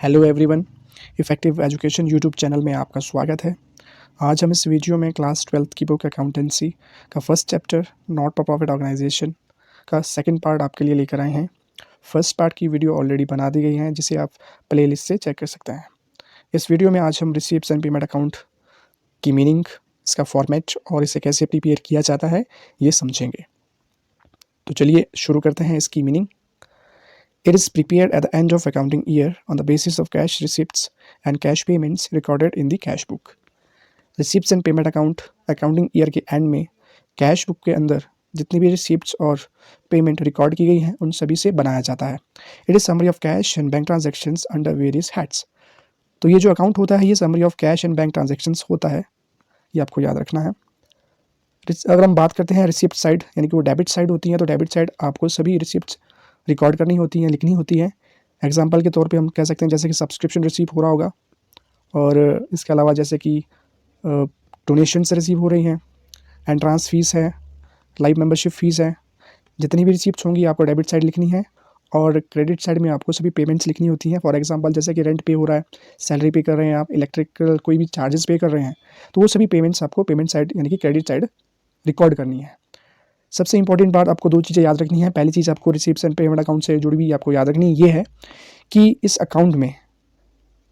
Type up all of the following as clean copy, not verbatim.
Hello everyone, effective education YouTube channel में आपका स्वागत है। आज हम इस वीडियो में क्लास 12th की बुक अकाउंटेंसी का first chapter not for profit organisation का सेकंड पार्ट आपके लिए लेकर आए हैं। फर्स्ट पार्ट की वीडियो ऑलरेडी बना दी गई है, जिसे आप प्लेलिस्ट से चेक कर सकते हैं। इस वीडियो में आज हम रिसीप्ट्स एंड पेमेंट अकाउंट की मीनिंग, इसका फॉर्मेट और इसे कैसे प्रिपेयर किया जाता है ये समझेंगे। तो चलिए शुरू करते हैं इसकी meaning. It is prepared at the end of accounting year on the basis of cash receipts and cash payments recorded in the cash book. Receipts and payment account accounting year के end में cash book के अंदर जितनी भी receipts और payment record की गई हैं उन सभी से बनाया जाता है। It is summary of cash and bank transactions under various heads. तो ये जो अकाउंट होता है ये summary of cash and bank transactions होता है, ये आपको याद रखना है। अगर हम बात करते हैं रिसिप्ट साइड, यानी कि वो डेबिट साइड होती है, तो डेबिट साइड आपको सभी रिसिप्ट्स रिकॉर्ड करनी होती हैं, लिखनी होती है। एग्जांपल के तौर पे हम कह सकते हैं जैसे कि सब्सक्रिप्शन रिसीव हो रहा होगा, और इसके अलावा जैसे कि डोनेशन से रिसीव हो रही हैं, एंट्रांस फीस है, लाइव मेंबरशिप फ़ीस है। जितनी भी रिसिप्ट्स होंगी आपको डेबिट साइड लिखनी है, और क्रेडिट साइड में आपको सभी पेमेंट्स लिखनी होती हैं। फॉर एग्जांपल जैसे कि रेंट पे हो रहा है, सैलरी पे कर रहे हैं आप, इलेक्ट्रिकल कोई भी चार्जेस पे कर रहे हैं, तो वो सभी पेमेंट्स आपको पेमेंट साइड यानी कि क्रेडिट साइड रिकॉर्ड करनी है। सबसे इंपॉर्टेंट बात, आपको दो चीज़ें याद रखनी है। पहली चीज़ आपको रिसीप्ट्स एंड पेमेंट अकाउंट से जुड़ी हुई आपको याद रखनी ये है कि इस अकाउंट में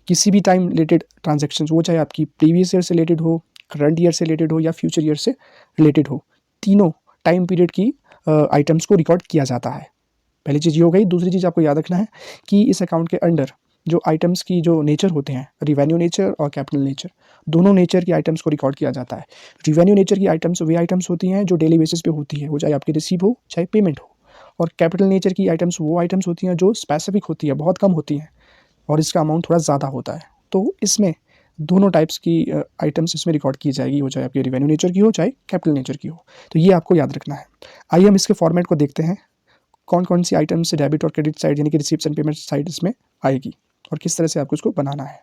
किसी भी टाइम रिलेटेड ट्रांजेक्शन, वो चाहे आपकी प्रीवियस ईयर से रिलेटेड हो, करंट ईयर से रिलेटेड हो या फ्यूचर ईयर से रिलेटेड हो, तीनों टाइम पीरियड की आइटम्स को रिकॉर्ड किया जाता है। पहली चीज़ ये हो गई। दूसरी चीज़ आपको याद रखना है कि इस अकाउंट के अंडर जो आइटम्स की जो नेचर होते हैं, रिवेन्यू नेचर और कैपिटल नेचर, दोनों नेचर की आइटम्स को रिकॉर्ड किया जाता है। रिवेन्यू नेचर की आइटम्स वे आइटम्स होती हैं जो डेली बेसिस पे होती है, वो चाहे आपकी रिसीव हो चाहे पेमेंट हो। और कैपिटल नेचर की आइटम्स वो आइटम्स होती हैं जो स्पेसिफिक होती है, बहुत कम होती हैं और इसका अमाउंट थोड़ा ज़्यादा होता है। तो इसमें दोनों टाइप्स की आइटम्स इसमें रिकॉर्ड की जाएगी, वो चाहे आपकी रिवेन्यू नेचर की हो चाहे कैपिटल नेचर की हो। तो ये आपको याद रखना है। आइए हम इसके फॉर्मेट को देखते हैं, कौन कौन सी आइटम्स से डेबिट और क्रेडिट साइड यानी कि रिसीप्ट्स एंड पेमेंट साइड इसमें आएगी और किस तरह से आपको इसको बनाना है।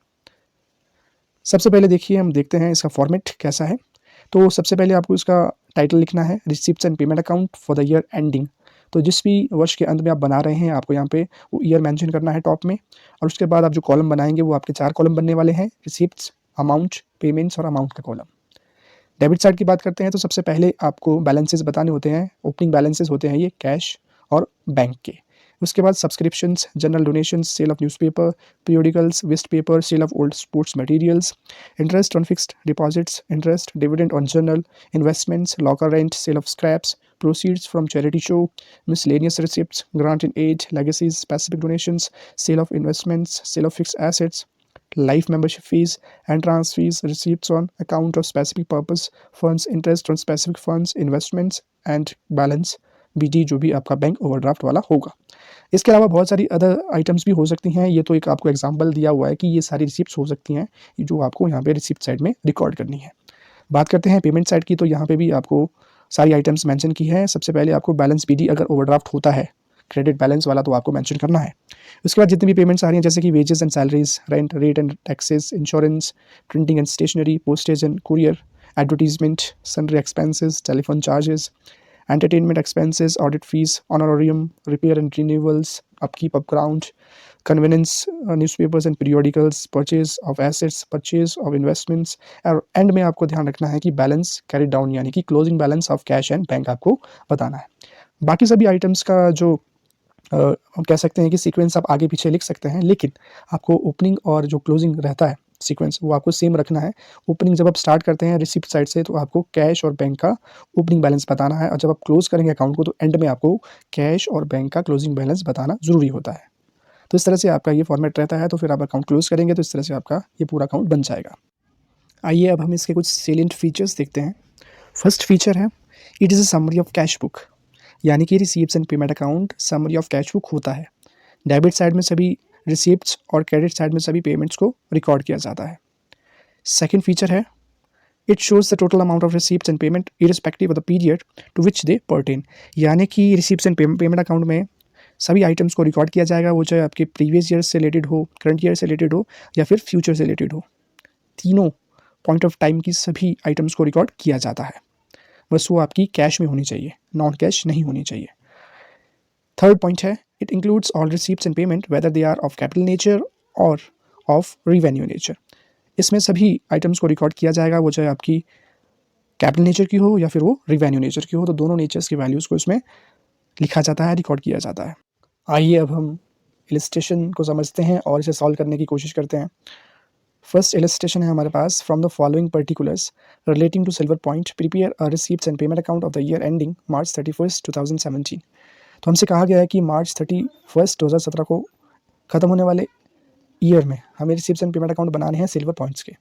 सबसे पहले देखिए, हम देखते हैं इसका फॉर्मेट कैसा है। तो सबसे पहले आपको इसका टाइटल लिखना है, receipts and payment account for the year ending. तो जिस भी वर्ष के अंत में आप बना रहे हैं, आपको यहाँ पे वो ईयर मेंशन करना है टॉप में, और उसके बाद आप जो कॉलम बनाएंगे वो आपके 4 कॉलम बनने वाले हैं, रिसीप्ट्स, अमाउंट, पेमेंट्स और अमाउंट का कॉलम। डेबिट साइड की बात करते हैं तो सबसे पहले आपको बैलेंसेस बताने होते हैं, ओपनिंग बैलेंसेस होते हैं ये कैश और बैंक के। उसके बाद subscriptions, general donations, sale of newspaper, periodicals, waste paper, sale of old sports materials, interest on fixed deposits, interest, dividend on general investments, locker rent, sale of scraps, proceeds from charity show, miscellaneous receipts, grant in aid, legacies, specific donations, sale of investments, sale of fixed assets, life membership fees, entrance fees, receipts on account of specific purpose, funds, interest on specific funds, investments and balance BD जो भी आपका bank overdraft वाला होगा। इसके अलावा बहुत सारी other items भी हो सकती हैं। ये तो एक आपको एग्जांपल दिया हुआ है कि ये सारी रिसिप्ट्स हो सकती हैं जो आपको यहाँ पे रिसिप्ट साइड में रिकॉर्ड करनी है। बात करते हैं पेमेंट साइड की, तो यहाँ पे भी आपको सारी आइटम्स मेंशन की है। सबसे पहले आपको बैलेंस BD अगर ओवरड्राफ्ट होता है, क्रेडिट बैलेंस वाला, तो आपको मेंशन करना है। उसके बाद जितनी भी पेमेंट्स आ रही हैं जैसे कि wages and salaries, rent, rate and taxes, insurance, printing and stationery, postage and courier, advertisement, sundry expenses, telephone charges, entertainment expenses, audit fees, honorarium, repair and renewals, upkeep of ground, convenience, newspapers and periodicals, purchase of assets, purchase of investments. और end में आपको ध्यान रखना है कि balance carry down यानी कि closing balance of cash and bank आपको बताना है। बाकी सभी आइटम्स का जो हम कह सकते हैं कि सीक्वेंस आप आगे पीछे लिख सकते हैं, लेकिन आपको ओपनिंग और जो क्लोजिंग रहता है सीक्वेंस वो आपको सेम रखना है। ओपनिंग जब आप स्टार्ट करते हैं रिसिप्ट साइड से तो आपको कैश और बैंक का ओपनिंग बैलेंस बताना है, और जब आप क्लोज करेंगे अकाउंट को तो एंड में आपको कैश और बैंक का क्लोजिंग बैलेंस बताना ज़रूरी होता है। तो इस तरह से आपका ये फॉर्मेट रहता है। तो फिर आप अकाउंट क्लोज करेंगे तो इस तरह से आपका ये पूरा अकाउंट बन जाएगा। आइए अब हम इसके कुछ सेलिएंट फीचर्स देखते हैं। फर्स्ट फीचर है, it is a summary of cash book, यानी कि receipts and payment account summary of cash book होता है। डेबिट साइड में सभी रिसीप्ट्स और क्रेडिट साइड में सभी पेमेंट्स को रिकॉर्ड किया जाता है। सेकंड फीचर है, it shows the total amount of receipts and payment irrespective of the period to which they pertain, यानी कि रिसीप्ट्स एंड पेमेंट अकाउंट में सभी आइटम्स को रिकॉर्ड किया जाएगा, वो चाहे आपके प्रीवियस ईयर से रिलेटेड हो, करंट ईयर से रिलेटेड हो या फिर फ्यूचर से रिलेटेड हो। तीनों पॉइंट ऑफ टाइम की सभी आइटम्स को रिकॉर्ड किया जाता है। बस वो आपकी कैश में होनी चाहिए, नॉन कैश नहीं होनी चाहिए। थर्ड पॉइंट है, it includes all receipts and payment whether they are of capital nature और ऑफ रिवेन्यू नेचर। इसमें सभी आइटम्स को रिकॉर्ड किया जाएगा, वो चाहे आपकी कैपिटल नेचर की हो या फिर वो रिवेन्यू नेचर की हो, तो दोनों नेचर्स की वैल्यूज़ को इसमें लिखा जाता है, रिकॉर्ड किया जाता है। आइए अब हम इलस्ट्रेशन को समझते हैं और इसे सॉल्व करने की कोशिश करते हैं। फर्स्ट इलस्ट्रेशन है हमारे पास, from the following particulars relating to Silver Point prepare a receipts and payment account of the year ending March 31, 2017। तो हमसे कहा गया है कि मार्च 31, 2017 को ख़त्म होने वाले ईयर में हमें रिसीप्ट्स एंड पेमेंट अकाउंट बनाने हैं सिल्वर पॉइंट्स के।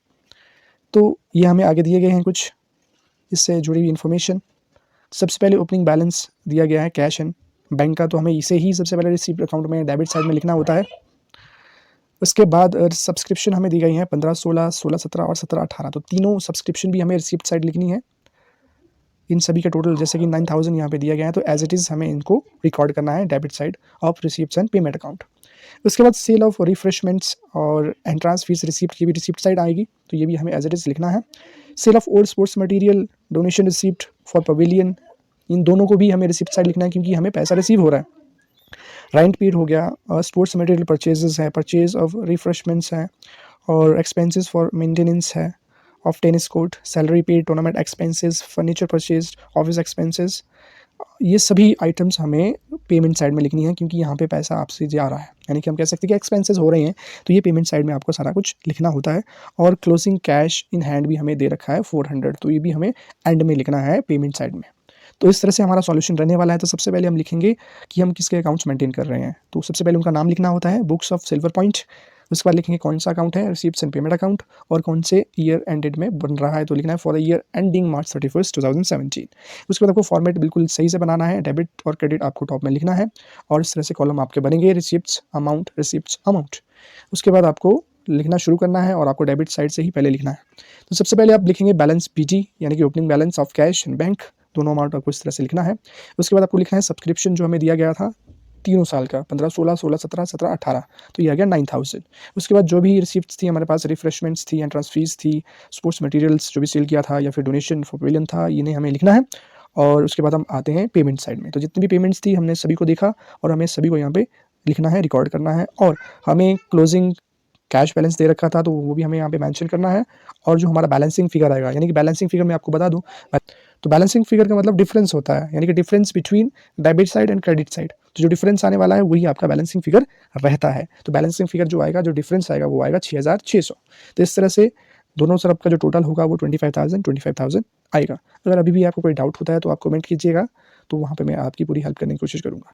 तो ये हमें आगे दिए गए हैं कुछ इससे जुड़ी हुई इन्फॉर्मेशन। सबसे पहले ओपनिंग बैलेंस दिया गया है कैश एंड बैंक का, तो हमें इसे ही सबसे पहले रिसीप्ट अकाउंट में डेबिट साइड में लिखना होता है। उसके बाद सब्सक्रिप्शन हमें दी गई है 15, 16, 16, 17 और 17, 18, तो तीनों सब्सक्रिप्शन भी हमें रिसीप्ट साइड लिखनी है। इन सभी का टोटल जैसे कि 9000 यहाँ पे दिया गया है, तो एज इट इज़ हमें इनको रिकॉर्ड करना है debit side of receipts and payment account. उसके बाद सेल ऑफ रिफ्रेशमेंट्स और एंट्रांस फीस रिसिप्ट की भी रिसिप्ट साइड आएगी, तो ये भी हमें एज इट इज़ लिखना है। Sale of old sports material, donation receipt for pavilion, इन दोनों को भी हमें रिसिप्ट साइड लिखना है क्योंकि हमें पैसा रिसीव हो रहा है। रेंट पेड हो गया, स्पोर्ट्स मटेरियल परचेजेस है, परचेज ऑफ रिफ्रेशमेंट्स है और एक्सपेंसेस फॉर मेंटेनेंस है of tennis court, salary paid, tournament expenses, furniture purchase, office expenses, ये सभी आइटम्स हमें पेमेंट साइड में लिखनी है क्योंकि यहाँ पे पैसा आपसे जा रहा है, यानी कि हम कह सकते हैं कि एक्सपेंसेस हो रहे हैं, तो ये पेमेंट साइड में आपको सारा कुछ लिखना होता है। और क्लोजिंग कैश इन हैंड भी हमें दे रखा है 400, तो ये भी हमें एंड में लिखना है पेमेंट साइड में। तो इस तरह से हमारा सॉल्यूशन रहने वाला है। तो सबसे पहले हम लिखेंगे कि हम किसके अकाउंट्स मेंटेन कर रहे हैं, तो सबसे पहले उनका नाम लिखना होता है, बुक्स ऑफ सिल्वर पॉइंट। उसके बाद लिखेंगे कौन सा अकाउंट है, रिसीप्ट्स एंड पेमेंट अकाउंट, और कौन से ईयर एंडेड में बन रहा है, तो लिखना है for the year ending March 31, 2017। उसके बाद आपको फॉर्मेट बिल्कुल सही से बनाना है, डेबिट और क्रेडिट आपको टॉप में लिखना है और इस तरह से कॉलम आपके बनेंगे, रिसीप्ट्स अमाउंट, रिसीप्ट्स अमाउंट। उसके बाद आपको लिखना शुरू करना है और आपको डेबिट साइड से ही पहले लिखना है। तो सबसे पहले आप लिखेंगे बैलेंस बीटी, यानी कि opening balance of cash and bank, दोनों अमाउंट आपको इस तरह से लिखना है। उसके बाद आपको लिखना है सब्सक्रिप्शन जो हमें दिया गया था तीनों साल का, 15, 16, 16, 17, 17, 18, तो ये आ गया 9000। उसके बाद जो भी रिसिप्ट्स थी हमारे पास, रिफ्रेशमेंट्स थी, एंट्रांस फीस थी, स्पोर्ट्स मटेरियल्स जो भी सेल किया था या फिर डोनेशन फॉर पवेलियन था, इन्हें हमें लिखना है। और उसके बाद हम आते हैं पेमेंट साइड में, तो जितनी भी पेमेंट्स थी हमने सभी को देखा और हमें सभी को यहाँ पे लिखना है, रिकॉर्ड करना है। और हमें क्लोजिंग कैश बैलेंस दे रखा था तो वो भी हमें यहाँ पे मेंशन करना है। और जो हमारा बैलेंसिंग फिगर आएगा, यानी कि बैलेंसिंग फिगर मैं आपको बता दूं, तो बैलेंसिंग फिगर का मतलब डिफरेंस होता है, यानी कि difference between debit side and credit side. तो जो डिफरेंस आने वाला है वही आपका बैलेंसिंग फिगर रहता है। तो बैलेंसिंग फिगर जो आएगा, जो डिफरेंस आएगा वो आएगा 6600। तो इस तरह से दोनों तरफ का जो टोटल होगा वो 25,000 आएगा। अगर अभी भी आपको कोई डाउट होता है तो आप कमेंट कीजिएगा, तो वहाँ पे मैं आपकी पूरी हेल्प करने की कोशिश करूँगा।